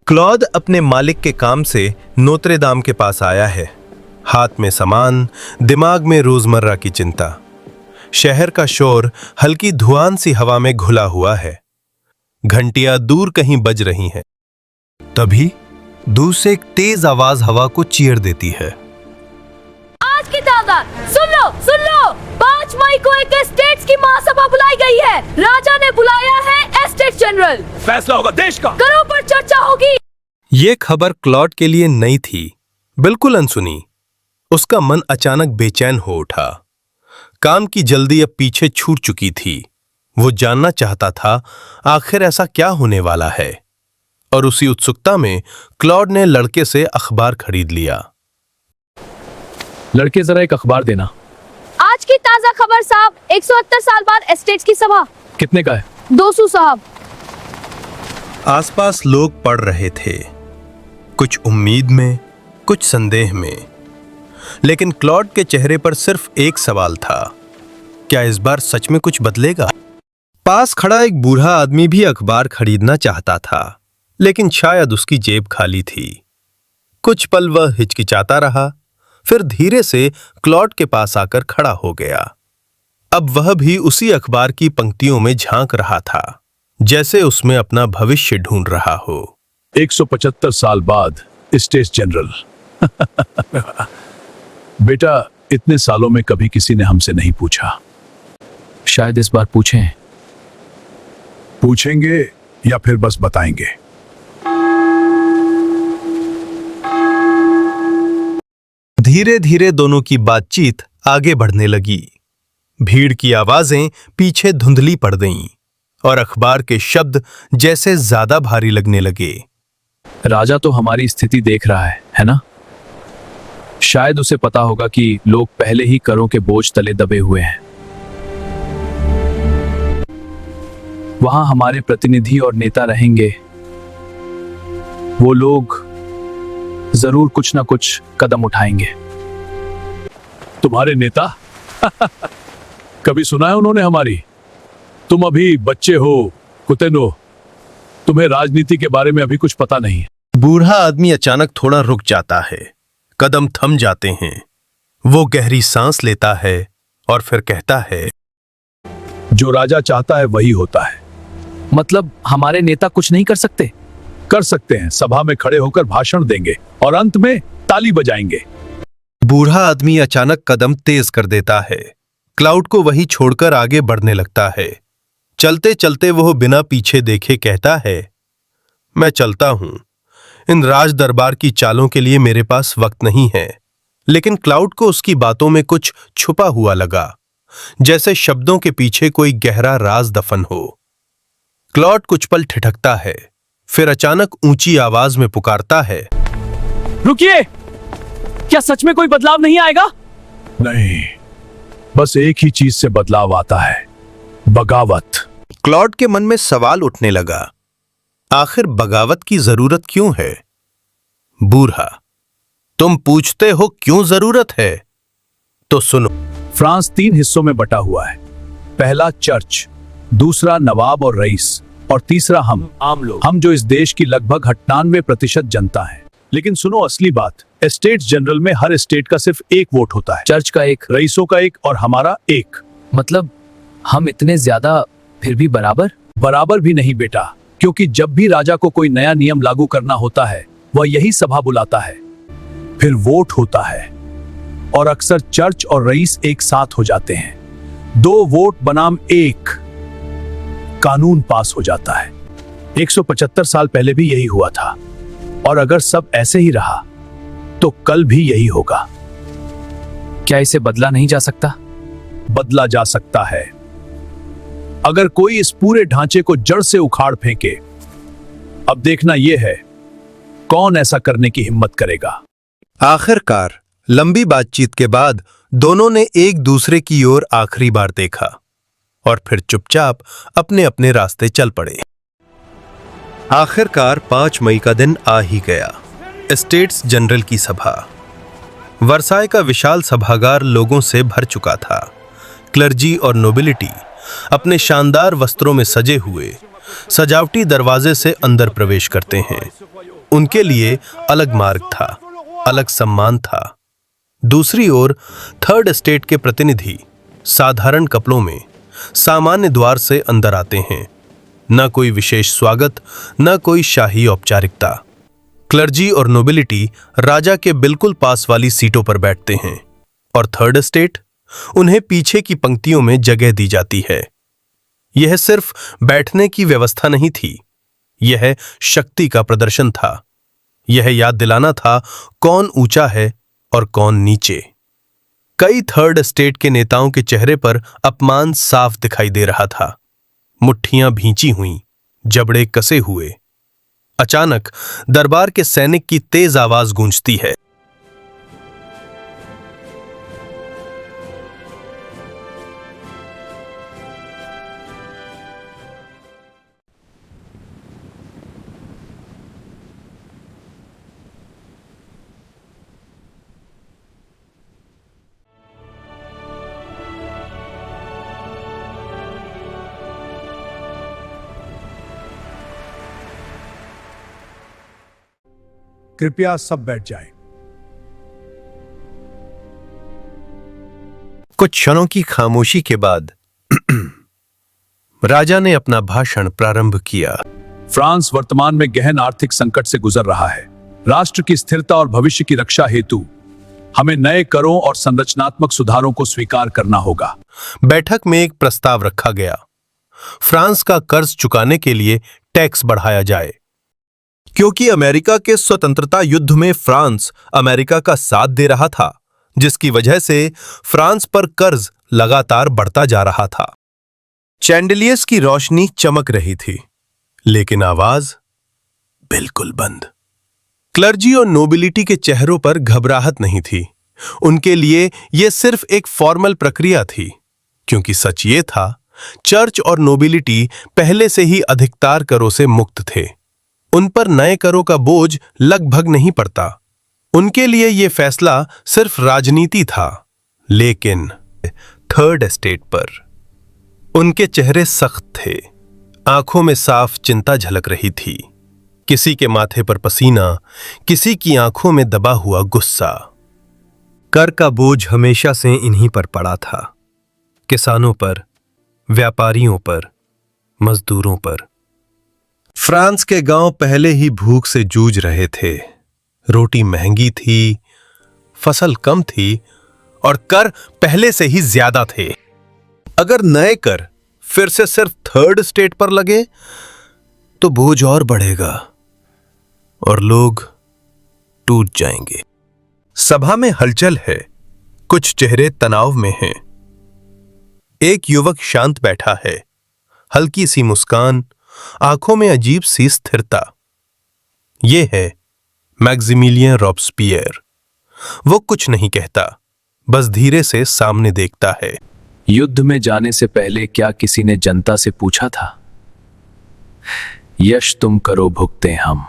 Claude अपने मालिक के काम से नोत्रे दाम के पास आया है। हाथ में सामान, दिमाग में रोजमर्रा की चिंता। शहर का शोर हल्की धुआं सी हवा में घुला हुआ है। घंटियां दूर कहीं बज रही हैं। तभी दूर से एक तेज आवाज हवा को चीर देती है। आज की ताजा सुन लो 5 मई को एक एस्टेट्स की महासभा बुलाई गई है। राजा ने बुलाया है एस्टेट जनरल। फैसला होगा देश का, करों पर चर्चा होगी। ये खबर क्लॉड के लिए नई थी, बिल्कुल अनसुनी। उसका मन अचानक बेचैन हो उठा। काम की जल्दी अब पीछे छूट चुकी थी। वो जानना चाहता था आखिर ऐसा क्या होने वाला है, और उसी उत्सुकता में क्लॉड ने लड़के से अखबार खरीद लिया। लड़के जरा एक अखबार देना। आज की ताजा खबर साहब, 170 साल बाद एस्टेट्स की सभा। कितने का है? 200 साहब। आसपास लोग पढ़ रहे थे, कुछ उम्मीद में, कुछ संदेह में। लेकिन क्लॉड के चेहरे पर सिर्फ एक सवाल था, क्या इस बार सच में कुछ बदलेगा? पास खड़ा एक बूढ़ा आदमी भी अखबार खरीदना चाहता था, लेकिन शायद उसकी जेब खाली थी। कुछ पल वह हिचकिचाता रहा, फिर धीरे से क्लॉड के पास आकर खड़ा हो गया। अब वह भी उसी अखबार की पंक्तियों में झांक रहा था, जैसे उसमें अपना भविष्य ढूंढ रहा हो। 175 साल बाद स्टेट जनरल। बेटा, इतने सालों में कभी किसी ने हमसे नहीं पूछा। शायद इस बार पूछें। पूछेंगे या फिर बस बताएंगे? धीरे धीरे दोनों की बातचीत आगे बढ़ने लगी। भीड़ की आवाजें पीछे धुंधली पड़ गईं और अखबार के शब्द जैसे ज्यादा भारी लगने लगे। राजा तो हमारी स्थिति देख रहा है ना? शायद उसे पता होगा कि लोग पहले ही करों के बोझ तले दबे हुए हैं। वहां हमारे प्रतिनिधि और नेता रहेंगे। वो लोग जरूर कुछ ना कुछ कदम उठाएंगे। तुम्हारे नेता? कभी सुना है उन्होंने हमारी? तुम अभी बच्चे हो कुतेनो, तुम्हें राजनीति के बारे में अभी कुछ पता नहीं है। बूढ़ा आदमी अचानक थोड़ा रुक जाता है, कदम थम जाते हैं। वो गहरी सांस लेता है और फिर कहता है, जो राजा चाहता है वही होता है। मतलब हमारे नेता कुछ नहीं कर सकते? कर सकते हैं, सभा में खड़े होकर भाषण देंगे और अंत में ताली बजाएंगे। बूढ़ा आदमी अचानक कदम तेज कर देता है। क्लाउड को वही छोड़कर आगे बढ़ने लगता है। चलते चलते वह बिना पीछे देखे कहता है, मैं चलता हूं। इन राज दरबार की चालों के लिए मेरे पास वक्त नहीं है। लेकिन क्लाउड को उसकी बातों में कुछ छुपा हुआ लगा, जैसे शब्दों के पीछे कोई गहरा राज दफन हो। क्लाउड कुछ पल ठिठकता है, फिर अचानक ऊंची आवाज में पुकारता है, रुकिए! क्या सच में कोई बदलाव नहीं आएगा? नहीं, बस एक ही चीज से बदलाव आता है, बगावत। क्लॉड के मन में सवाल उठने लगा, आखिर बगावत की जरूरत क्यों है? बूढ़ा, तुम पूछते हो क्यों जरूरत है? तो सुनो। फ्रांस 3 हिस्सों में बटा हुआ है। पहला चर्च, दूसरा नवाब और रईस, और तीसरा हम आम लोग। हम जो इस देश की लगभग 98% जनता है। लेकिन सुनो असली बात, एस्टेट जनरल में हर स्टेट का सिर्फ एक वोट होता है। चर्च का एक, रईसों का एक और हमारा एक। मतलब हम इतने ज्यादा फिर भी बराबर? बराबर भी नहीं बेटा, क्योंकि जब भी राजा को कोई नया नियम लागू करना होता है वह यही सभा बुलाता है, फिर वोट होता है और अक्सर चर्च और रईस एक साथ हो जाते हैं। 2 वोट बनाम 1 कानून पास हो जाता है। 175 साल पहले भी यही हुआ था, और अगर सब ऐसे ही रहा तो कल भी यही होगा। क्या इसे बदला नहीं जा सकता? बदला जा सकता है, अगर कोई इस पूरे ढांचे को जड़ से उखाड़ फेंके। अब देखना यह है कौन ऐसा करने की हिम्मत करेगा। आखिरकार लंबी बातचीत के बाद दोनों ने एक दूसरे की ओर आखिरी बार देखा और फिर चुपचाप अपने अपने रास्ते चल पड़े। आखिरकार 5 मई का दिन आ ही गया। एस्टेट्स जनरल की सभा। वर्साय का विशाल सभागार लोगों से भर चुका था। क्लर्जी और नोबिलिटी अपने शानदार वस्त्रों में सजे हुए सजावटी दरवाजे से अंदर प्रवेश करते हैं। उनके लिए अलग मार्ग था, अलग सम्मान था। दूसरी ओर थर्ड एस्टेट के प्रतिनिधि साधारण कपड़ों में सामान्य द्वार से अंदर आते हैं। न कोई विशेष स्वागत, न कोई शाही औपचारिकता। क्लर्जी और नोबिलिटी राजा के बिल्कुल पास वाली सीटों पर बैठते हैं और थर्ड एस्टेट, उन्हें पीछे की पंक्तियों में जगह दी जाती है। यह सिर्फ बैठने की व्यवस्था नहीं थी, यह शक्ति का प्रदर्शन था। यह याद दिलाना था कौन ऊंचा है और कौन नीचे। कई थर्ड एस्टेट के नेताओं के चेहरे पर अपमान साफ दिखाई दे रहा था। मुट्ठियां भींची हुईं, जबड़े कसे हुए। अचानक दरबार के सैनिक की तेज आवाज गूंजती है। कृपया सब बैठ जाएं। कुछ क्षणों की खामोशी के बाद राजा ने अपना भाषण प्रारंभ किया। फ्रांस वर्तमान में गहन आर्थिक संकट से गुजर रहा है। राष्ट्र की स्थिरता और भविष्य की रक्षा हेतु हमें नए करों और संरचनात्मक सुधारों को स्वीकार करना होगा। बैठक में एक प्रस्ताव रखा गया। फ्रांस का कर्ज चुकाने के लिए टैक्स बढ़ाया जाए। क्योंकि अमेरिका के स्वतंत्रता युद्ध में फ्रांस अमेरिका का साथ दे रहा था, जिसकी वजह से फ्रांस पर कर्ज लगातार बढ़ता जा रहा था। चैंडिलियर्स की रोशनी चमक रही थी, लेकिन आवाज बिल्कुल बंद। क्लर्जी और नोबिलिटी के चेहरों पर घबराहट नहीं थी। उनके लिए यह सिर्फ एक फॉर्मल प्रक्रिया थी, क्योंकि सच ये था, चर्च और नोबिलिटी पहले से ही अधिकतर करों से मुक्त थे। उन पर नए करों का बोझ लगभग नहीं पड़ता। उनके लिए यह फैसला सिर्फ राजनीति था। लेकिन थर्ड एस्टेट पर उनके चेहरे सख्त थे। आंखों में साफ चिंता झलक रही थी। किसी के माथे पर पसीना, किसी की आंखों में दबा हुआ गुस्सा। कर का बोझ हमेशा से इन्हीं पर पड़ा था, किसानों पर, व्यापारियों पर, मजदूरों पर। फ्रांस के गांव पहले ही भूख से जूझ रहे थे। रोटी महंगी थी, फसल कम थी और कर पहले से ही ज्यादा थे। अगर नए कर फिर से सिर्फ थर्ड स्टेट पर लगे तो बोझ और बढ़ेगा और लोग टूट जाएंगे। सभा में हलचल है, कुछ चेहरे तनाव में हैं। एक युवक शांत बैठा है, हल्की सी मुस्कान, आंखों में अजीब सी स्थिरता। यह है मैक्सिमिलियन रॉब्सपियर। वो कुछ नहीं कहता, बस धीरे से सामने देखता है। युद्ध में जाने से पहले क्या किसी ने जनता से पूछा था, यश तुम करो भुगते हम।